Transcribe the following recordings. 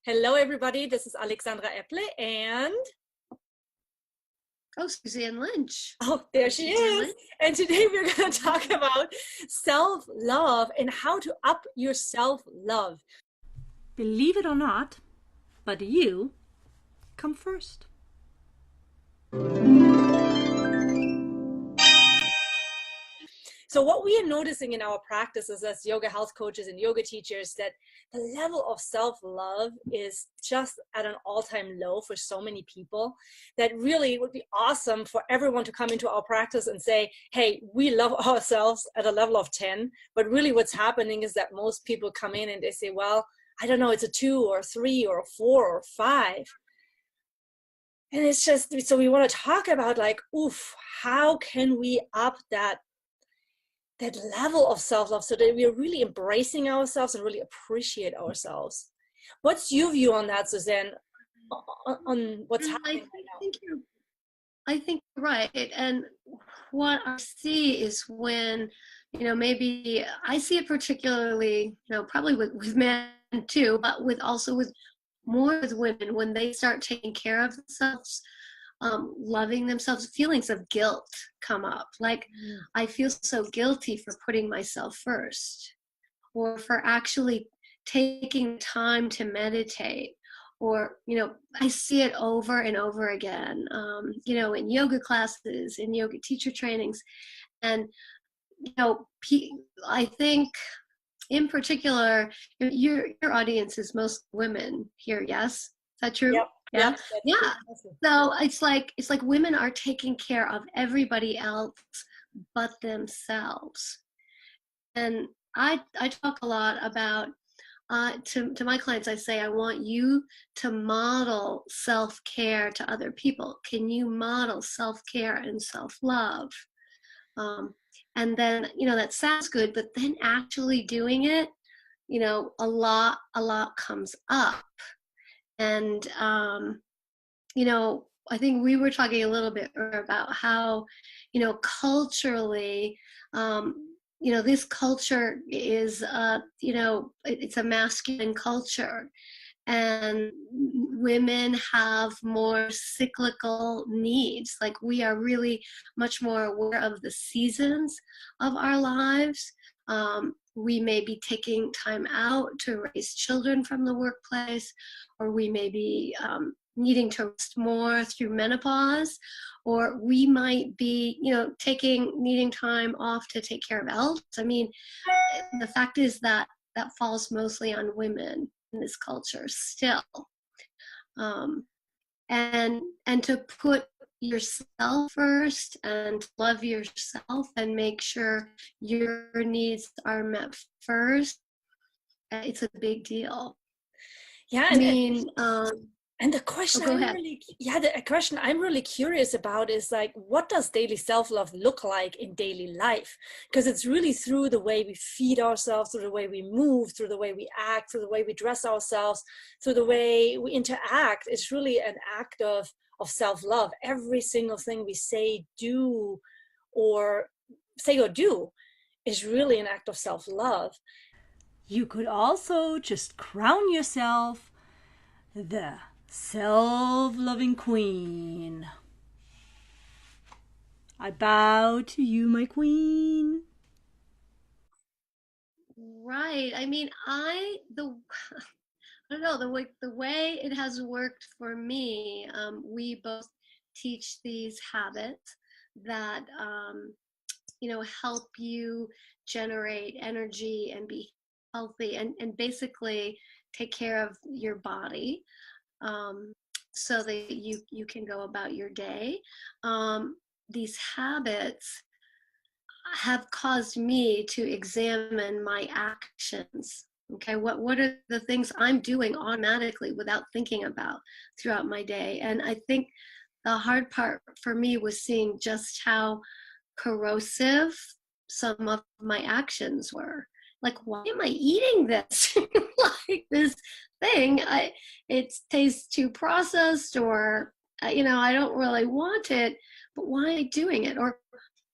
Hello, everybody. This is Alexandra Epple, and Suzanne Lynch. there she is. And today we're going to talk about self-love and how to up your self-love. Believe it or not, but you come first. So what we are noticing in our practices as yoga health coaches and yoga teachers, that the level of self-love is just at an all-time low for so many people, that really would be awesome for everyone to come into our practice and say, hey, we love ourselves at a level of 10. But really what's happening is that most people come in and they say, well, I don't know, it's a 2 or a 3 or a 4 or 5. And it's just, so we want to talk about like, how can we up that level of self-love so that we are really embracing ourselves and really appreciate ourselves. What's your view on that, Suzanne, on what's happening right now? I think you're right. And what I see is when, maybe I see it particularly, probably with men too, but with more with women, when they start taking care of themselves, loving themselves, feelings of guilt come up. Like, I feel so guilty for putting myself first, or for actually taking time to meditate, or, I see it over and over again, in yoga classes, in yoga teacher trainings. And, I think in particular, your audience is most women here. Yes? Is that true? Yep. Yeah. Yeah. So it's like women are taking care of everybody else but themselves. And I talk a lot about, to my clients, I say, I want you to model self-care to other people. Can you model self-care and self-love? And then, that sounds good, but then actually doing it, a lot comes up. And, I think we were talking a little bit about how, culturally, this culture is, it's a masculine culture, and women have more cyclical needs. Like, we are really much more aware of the seasons of our lives. We may be taking time out to raise children from the workplace, or we may be needing to rest more through menopause, or we might be, needing time off to take care of elders. I mean, the fact is that falls mostly on women in this culture still. And to put yourself first and love yourself and make sure your needs are met first, it's a big deal. Yeah. I mean, and the question, the question I'm really curious about is like, what does daily self-love look like in daily life? Because it's really through the way we feed ourselves, through the way we move, through the way we act, through the way we dress ourselves, through the way we interact. It's really an act of self-love. Every single thing we say, do, or do is really an act of self-love. You could also just crown yourself the self-loving queen. I bow to you, my queen. Right. I mean, I don't know, the way it has worked for me. We both teach these habits that help you generate energy and be healthy, and basically take care of your body, so that you can go about your day. These habits have caused me to examine my actions. Okay, what are the things I'm doing automatically without thinking about throughout my day? And I think the hard part for me was seeing just how corrosive some of my actions were. Like, why am I eating this? Like, this thing, it tastes too processed, or I don't really want it, but why am I doing it? Or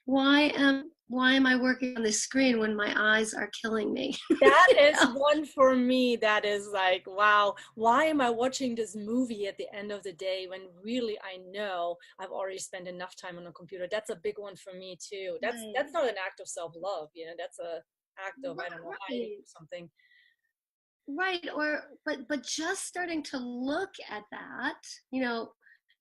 why am why am I working on this screen when my eyes are killing me? That You is know? one for me. That is like, wow, why am I watching this movie at the end of the day when really I know I've already spent enough time on a computer? That's a big one for me too. That's Right. not an act of self-love, you know, that's a act of, I don't know, hiding Right. or something. Right. Or but just starting to look at that, you know,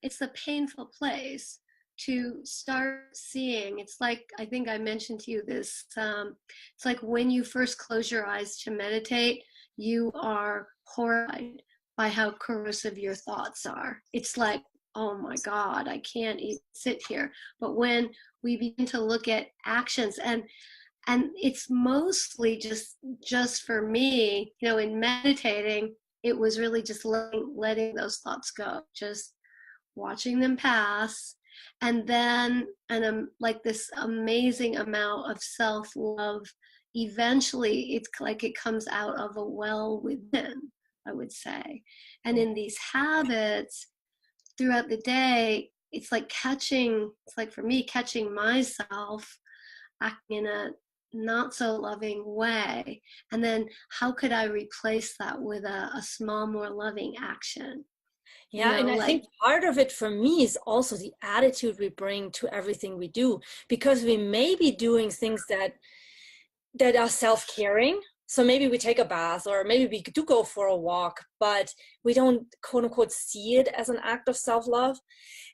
it's a painful place to start seeing. It's like, I think I mentioned to you this, it's like when you first close your eyes to meditate, you are horrified by how corrosive your thoughts are. It's like, oh my God, I can't even sit here. But when we begin to look at actions, and it's mostly just for me, you know, in meditating, it was really just letting those thoughts go, just watching them pass. And then like this amazing amount of self-love, eventually it's like it comes out of a well within, I would say. And in these habits throughout the day, it's like for me catching myself acting in a not so loving way, and then how could I replace that with a small, more loving action, you Yeah, and know, I like think part of it for me is also the attitude we bring to everything we do, because we may be doing things that are self-caring. So maybe we take a bath or maybe we do go for a walk, but we don't quote unquote see it as an act of self-love.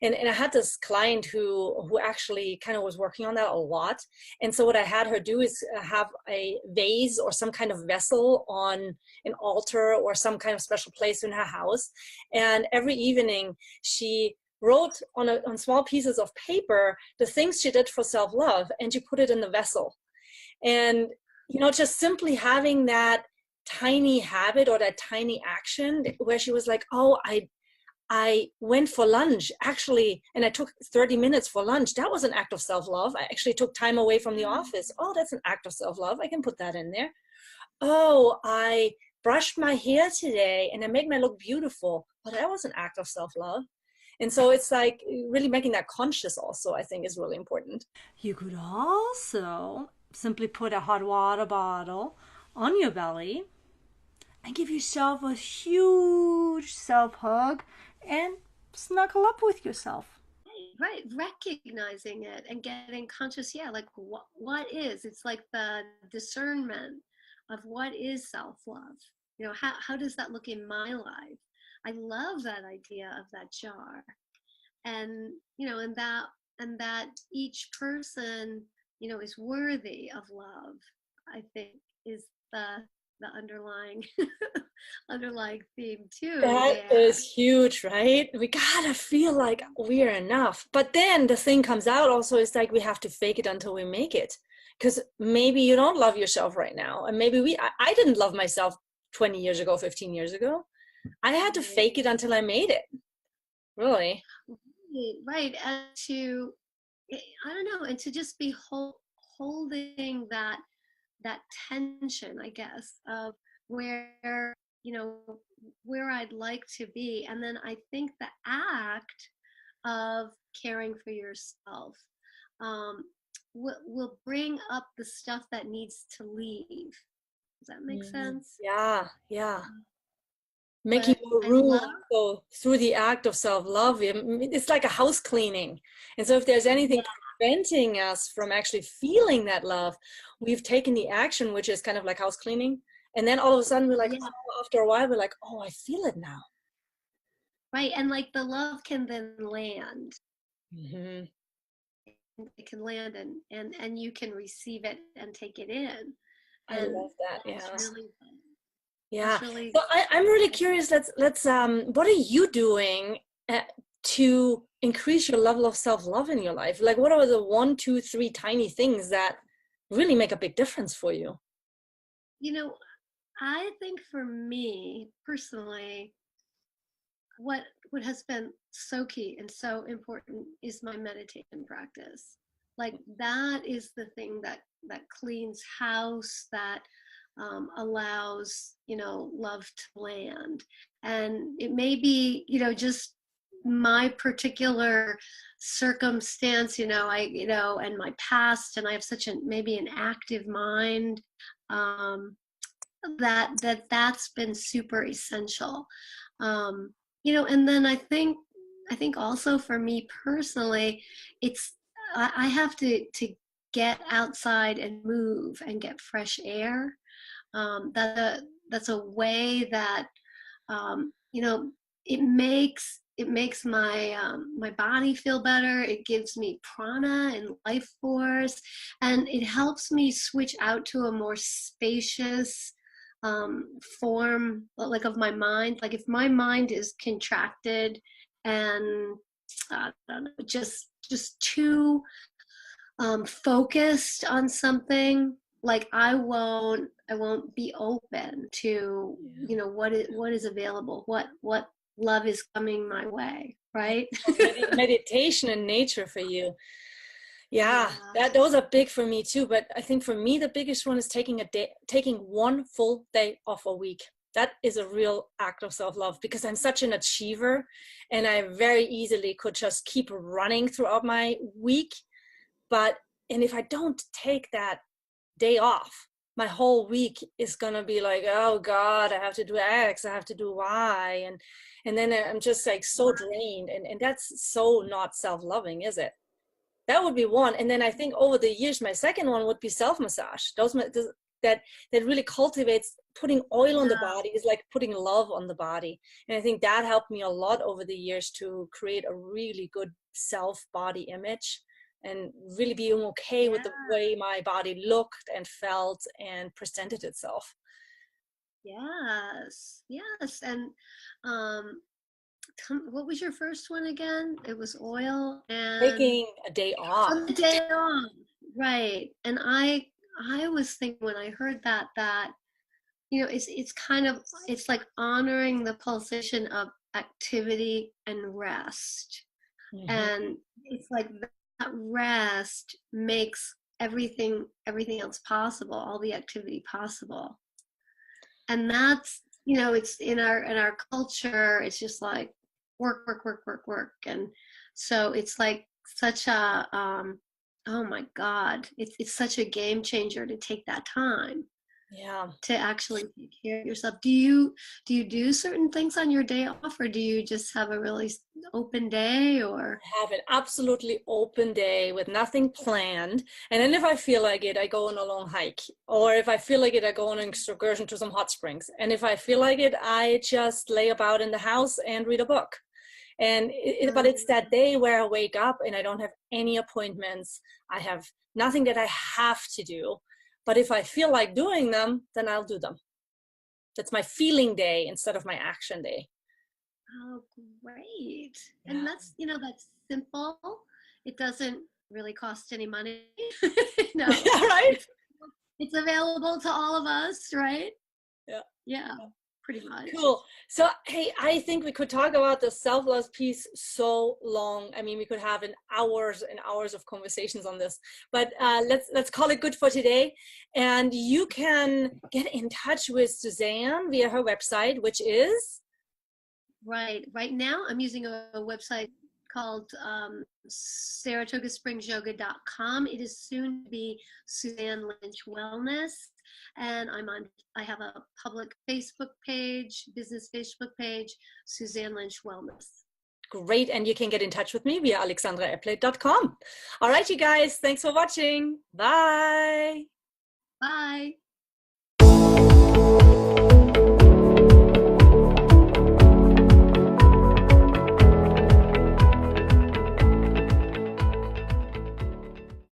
And I had this client who actually kind of was working on that a lot. And so what I had her do is have a vase or some kind of vessel on an altar or some kind of special place in her house. And every evening she wrote on small pieces of paper the things she did for self-love, and she put it in the vessel. And, you know, just simply having that tiny habit or that tiny action where she was like, oh, I went for lunch actually, and I took 30 minutes for lunch. That was an act of self-love. I actually took time away from the office. Oh, that's an act of self-love. I can put that in there. Oh, I brushed my hair today and I made my look beautiful. Oh, that was an act of self-love. And so it's like really making that conscious also, I think, is really important. You could also simply put a hot water bottle on your belly and give yourself a huge self hug and snuggle up with yourself. right, recognizing it and getting conscious, yeah, like what is, it's like the discernment of what is self-love, you know, how does that look in my life. I love that idea of that jar, and you know, and that each person, you know, is worthy of love, I think, is the underlying underlying theme too That there. is huge, right? We gotta feel like we're enough. But then the thing comes out also is like we have to fake it until we make it. Because maybe you don't love yourself right now. And maybe I didn't love myself 20 years ago, 15 years ago. I had to Right, fake it until I made it. Really. right, right. And to, I don't know, and to just be holding that tension, I guess, of where, you know, where I'd like to be. And then I think the act of caring for yourself um, will bring up the stuff that needs to leave. Does that make sense? Yeah, yeah. Making But more I room love, also through the act of self-love. It's like a house cleaning. And so if there's anything yeah, preventing us from actually feeling that love, we've taken the action, which is kind of like house cleaning. And then all of a sudden we're like, yeah, oh, after a while, we're like, oh, I feel it now. right. And like the love can then land. Hmm. It can land, and you can receive it and take it in. I And love that. that's Yeah. really, Yeah. that's really, So I'm really curious. Let's what are you doing to increase your level of self-love in your life? Like, what are the one, two, three tiny things that really make a big difference for you? you know, I think for me personally, what has been so key and so important is my meditation practice. Like that is the thing that cleans house, that allows, you know, love to land. And it may be, you know, just my particular circumstance, and my past, and I have such maybe an active mind, that's been super essential. And then I think also for me personally, it's I have to get outside and move and get fresh air. That's a way that um, you know it makes my body feel better. It gives me prana and life force, and it helps me switch out to a more spacious form, like, of my mind. Like, if my mind is contracted and I don't know, just too focused on something, like, I won't be open to what is available, what love is coming my way, right? Meditation and nature for you. Yeah, Yeah. those are big for me too. But I think for me, the biggest one is taking one full day off a week. That is a real act of self-love, because I'm such an achiever and I very easily could just keep running throughout my week. And if I don't take that day off, my whole week is gonna be like, oh God, I have to do X, I have to do Y, and then I'm just like so drained, and that's so not self-loving, is it? That would be one. And then I think over the years, my second one would be self-massage. That really cultivates putting oil on the Yeah. body is like putting love on the body. And I think that helped me a lot over the years to create a really good self body image and really being okay with the Yeah. way my body looked and felt and presented itself. Yes. Yes. And um what was your first one again? It was oil and Taking a day off. on the day off. Right. And I was thinking when I heard that it's like honoring the pulsation of activity and rest. Mhm. And it's like that rest makes everything else possible, all the activity possible. And that's, it's in our culture, it's just like work, work, work, work, work. And so it's like such a oh my God, it's such a game changer to take that time Yeah. to actually take care of yourself. Do you do certain things on your day off, or do you just have a really open day, or? Have an absolutely open day with nothing planned. And then if I feel like it, I go on a long hike. Or if I feel like it, I go on an excursion to some hot springs. And if I feel like it, I just lay about in the house and read a book. But it's that day where I wake up and I don't have any appointments. I have nothing that I have to do. But if I feel like doing them, then I'll do them. That's my feeling day instead of my action day. Oh, great. Yeah. And that's simple. It doesn't really cost any money. Yeah, right? It's it's available to all of us, right? Yeah. Yeah, pretty much. Cool. So, hey, I think we could talk about the self-love piece so long. I mean, we could have an hours and hours of conversations on this, but let's call it good for today. And you can get in touch with Suzanne via her website, which is Right. Right now, I'm using a website called SaratogaSpringsYoga.com. It is soon to be Suzanne Lynch Wellness, and I have a public Facebook page, business Facebook page, Suzanne Lynch Wellness. great. And you can get in touch with me via alexandraepplate.com. All right, you guys, thanks for watching. Bye. Bye.